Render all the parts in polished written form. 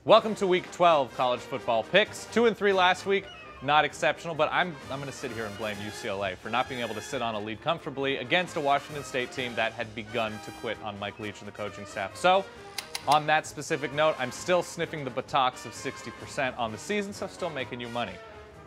Welcome to Week 12 college football picks. 2-3 last week, not exceptional, but I'm going to sit here and blame UCLA for not being able to sit on a lead comfortably against a Washington State team that had begun to quit on Mike Leach and the coaching staff. So, on that specific note, I'm still sniffing the buttocks of 60% on the season, so still making you money.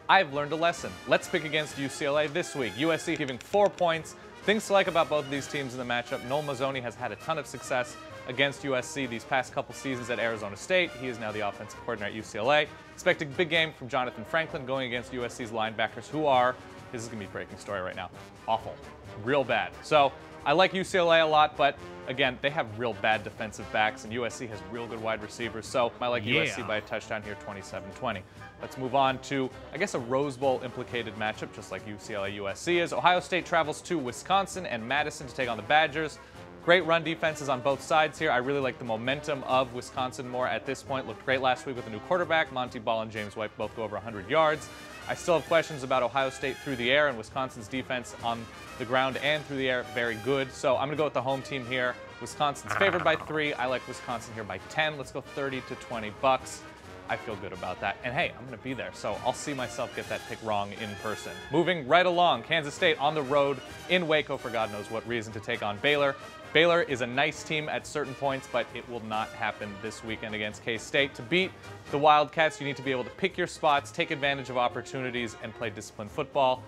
I've learned a lesson. Let's pick against UCLA this week. USC giving 4 points. Things to like about both of these teams in the matchup. Noel Mazzoni has had a ton of success against USC these past couple seasons at Arizona State. He is now the offensive coordinator at UCLA. Expecting big game from Jonathan Franklin going against USC's linebackers, who are, this is going to be a breaking story right now, awful, real bad. So I like UCLA a lot, but again, they have real bad defensive backs, and USC has real good wide receivers. So I like USC by a touchdown here, 27-20. Let's move on to, I guess, a Rose Bowl implicated matchup, just like UCLA-USC is. Ohio State travels to Wisconsin and Madison to take on the Badgers. Great run defenses on both sides here. I really like the momentum of Wisconsin more at this point. Looked great last week with a new quarterback. Monty Ball and James White both go over 100 yards. I still have questions about Ohio State through the air, and Wisconsin's defense on the ground and through the air, very good. So I'm going to go with the home team here. Wisconsin's favored by 3. I like Wisconsin here by 10. Let's go 30 to 20 bucks. I feel good about that. And hey, I'm going to be there, so I'll see myself get that pick wrong in person. Moving right along, Kansas State on the road in Waco for God knows what reason to take on Baylor. Baylor is a nice team at certain points, but it will not happen this weekend against K-State. To beat the Wildcats, you need to be able to pick your spots, take advantage of opportunities, and play disciplined football.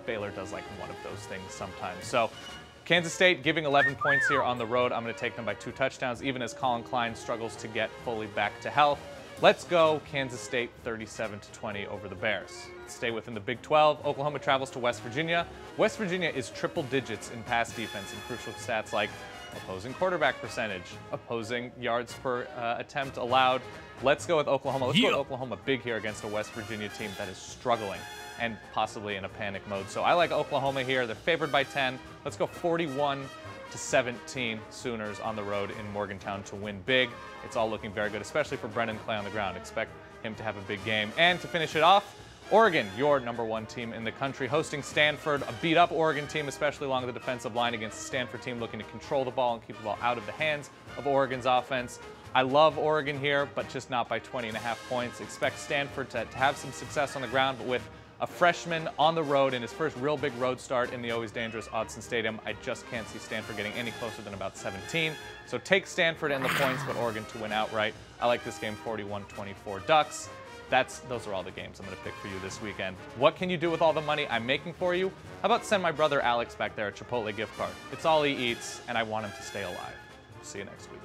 Baylor does like one of those things sometimes. So Kansas State giving 11 points here on the road. I'm going to take them by 2 touchdowns, even as Colin Klein struggles to get fully back to health. Let's go Kansas State 37-20 over the Bears. Stay within the Big 12. Oklahoma travels to West Virginia. West Virginia is triple digits in pass defense in crucial stats like opposing quarterback percentage, opposing yards per attempt allowed. Let's go with Oklahoma. Let's go with Oklahoma big here against a West Virginia team that is struggling and possibly in a panic mode. So I like Oklahoma here. They're favored by 10. Let's go 41-17 Sooners on the road in Morgantown to win big. It's all looking very good, especially for Brendan Clay on the ground. Expect him to have a big game. And to finish it off, Oregon, your #1 team in the country, hosting Stanford, a beat-up Oregon team, especially along the defensive line against the Stanford team looking to control the ball and keep the ball out of the hands of Oregon's offense. I love Oregon here, but just not by 20.5 points. Expect Stanford to have some success on the ground, but with a freshman on the road in his first real big road start in the always dangerous Autzen Stadium, I just can't see Stanford getting any closer than about 17. So take Stanford and the points, but Oregon to win outright. I like this game 41-24 Ducks. Those are all the games I'm going to pick for you this weekend. What can you do with all the money I'm making for you? How about send my brother Alex back there a Chipotle gift card? It's all he eats, and I want him to stay alive. See you next week.